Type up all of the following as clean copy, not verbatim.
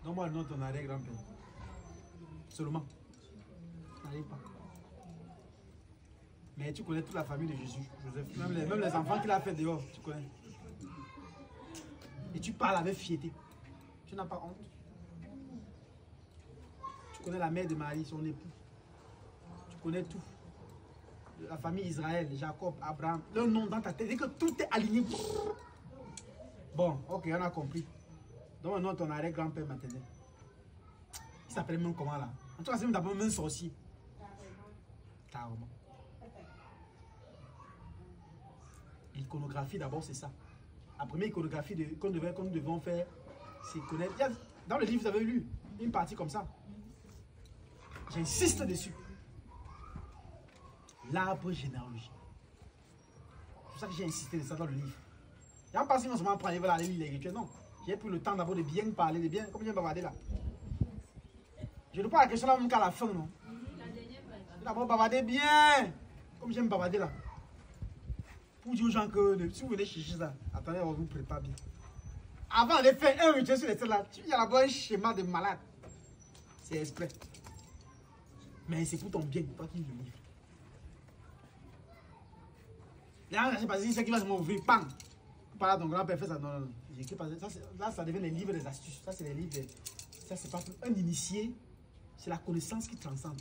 Donne-moi le nom de ton arrière-grand-père. Seulement. N'arrive pas. Mais tu connais toute la famille de Jésus, Joseph. Même les enfants qu'il a fait dehors, tu connais. Et tu parles avec fierté. Tu n'as pas honte. Tu connais la mère de Marie, son époux. Tu connais tout. La famille Israël, Jacob, Abraham. Leur nom dans ta tête. Dès que tout est aligné. Bon, ok, on a compris. Donc maintenant, ton arrière-grand-père maternel. Il s'appelle même comment là? En tout cas, c'est même d'abord même sorcier. Carrément. L'iconographie d'abord, c'est ça. La première iconographie que nous devons faire, c'est connaître. Dans le livre, vous avez lu une partie comme ça. J'insiste dessus. L'arbre généalogique. C'est pour ça que j'ai insisté de ça dans le livre. Il n'y a pas si on se met à prendre à aller lire l'écriture. Non. J'ai pris le temps d'abord de bien parler, de bien. Comme j'ai bavardé là. Je ne pose la question là même qu'à la fin, non. D'abord bavarder bien. Comme j'aime bavarder là. Pour dire aux gens que si vous venez chercher ça, attendez, on vous prépare bien. Avant de faire un rituel sur les têtes là, il y a d'abord un schéma de malade. C'est exprès. Mais c'est pour ton bien, toi qui le livre. Là, c'est pas ce qui va se m'ouvrir, bang! Par là, ton grand-père fait ça. Non, non, non. Là, ça devient les livres des astuces. Ça, c'est les livres. Ça, c'est pas un initié. C'est la connaissance qui transcende.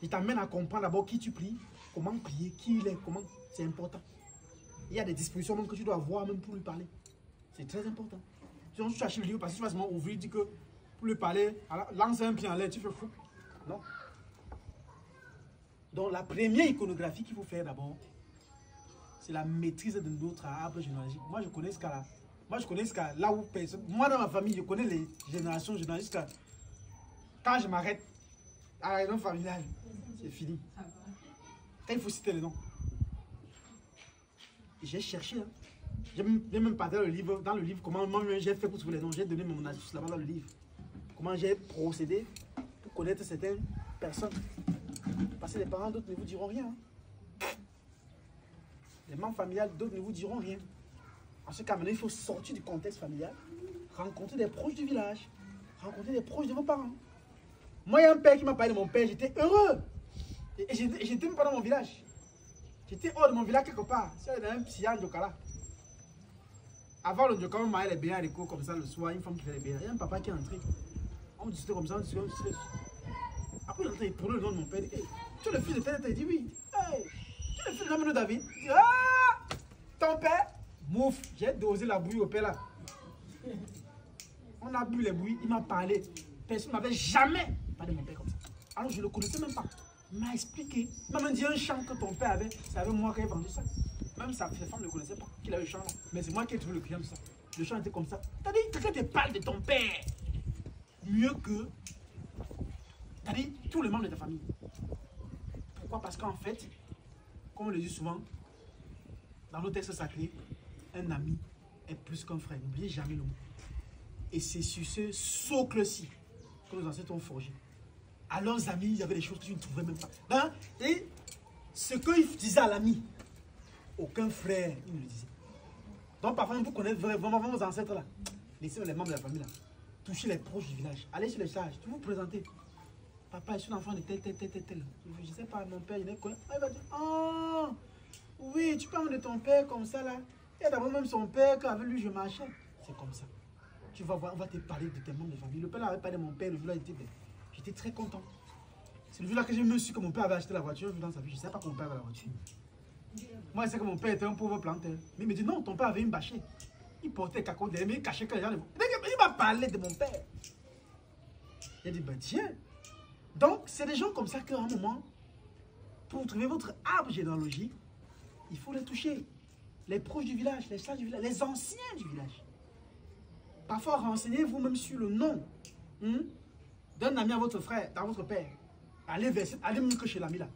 Il t'amène à comprendre d'abord qui tu pries, comment prier, qui il est, comment. C'est important. Il y a des dispositions même que tu dois avoir même pour lui parler. C'est très important. Sinon, tu achètes le livre parce que tu vas seulement ouvrir, dis que pour lui parler, lance un pied en l'air, tu fais fou. Non. Donc, la première iconographie qu'il faut faire d'abord, c'est la maîtrise de notre arbre généalogique. Moi, je connais ce cas-là. Moi, je connais ce cas là où personne. Moi, dans ma famille, je connais les générations généalogiques. Quand je m'arrête à la réunion familiale, c'est fini. Quand il faut citer les noms. J'ai cherché. Hein. J'ai même pas dans le livre, comment j'ai fait pour trouver les noms. J'ai donné mon astuce là-bas dans le livre. Comment j'ai procédé pour connaître certaines personnes. Parce que les parents d'autres ne vous diront rien. Hein. Les membres familiales d'autres ne vous diront rien. En ce cas, maintenant, il faut sortir du contexte familial, rencontrer des proches du village, rencontrer des proches de vos parents. Moi, il y a un père qui m'a parlé de mon père, j'étais heureux. Et j'étais même pas dans mon village. J'étais hors de mon village quelque part. C'est dans un psia Ndjokala. Avant le Ndjokala, on m'a les béats à l'écho comme ça le soir, une femme qui fait les béats. Il y a un papa qui est entré. On me disait comme ça, on me disait. Après, il est entré, il prenait le nom de mon père. Hey, tu es le fils de tel, il dit oui. Hey, tu es le fils de David. Il dit, ah, ton père. Mouf, j'ai dosé la bouillie au père là. On a bu les bouillies, il m'a parlé. Personne ne m'avait jamais parlé de mon père comme ça. Alors je ne le connaissais même pas. Il m'a expliqué. Il m'a même dit un chant que ton père avait. C'est avec moi qu'il a vendu ça. Même sa femme ne connaissait pas qu'il avait le chant là. Mais c'est moi qui ai trouvé le client de ça. Le chant était comme ça. T'as dit, quelqu'un te parle de ton père. Mieux que. T'as dit, tous les membres de ta famille. Pourquoi? Parce qu'en fait, comme on le dit souvent, dans nos textes sacrés, un ami est plus qu'un frère. N'oubliez jamais le mot. Et c'est sur ce socle-ci que nos ancêtres ont forgé. À leurs amis, il y avait des choses que tu ne trouvais même pas. Hein? Et ce qu'ils disaient à l'ami, aucun frère il ne le disait. Donc parfois, vous connaissez vraiment vos ancêtres là. Laissez les membres de la famille là. Touchez les proches du village. Allez sur les sages. Vous vous présentez. Papa, je suis l'enfant de tel. Je ne sais pas, mon père, il est quoi? Il va dire, oh, oui, tu parles de ton père comme ça là. Il y a d'abord même son père qu'avec lui je marchais. C'est comme ça. Tu vas voir, on va te parler de tes membres de famille. Le père avait parlé de mon père, le jour-là, j'étais très content. C'est le jour-là que j'ai même su que mon père avait acheté la voiture dans sa vie. Je ne savais pas que mon père avait la voiture. Moi, je sais que mon père était un pauvre planteur. Mais il me dit non, ton père avait une bâchée. Il portait cacahuètes derrière, mais il cachait que les gens ne... Il m'a parlé de mon père. Il a dit, ben tiens. Donc, c'est des gens comme ça qu'à un moment, pour trouver votre arbre généalogique, il faut les toucher. Les proches du village, les sages du village, les anciens du village. Parfois, renseignez-vous même sur le nom d'un ami à votre frère, à votre père. Allez mieux que chez l'ami là.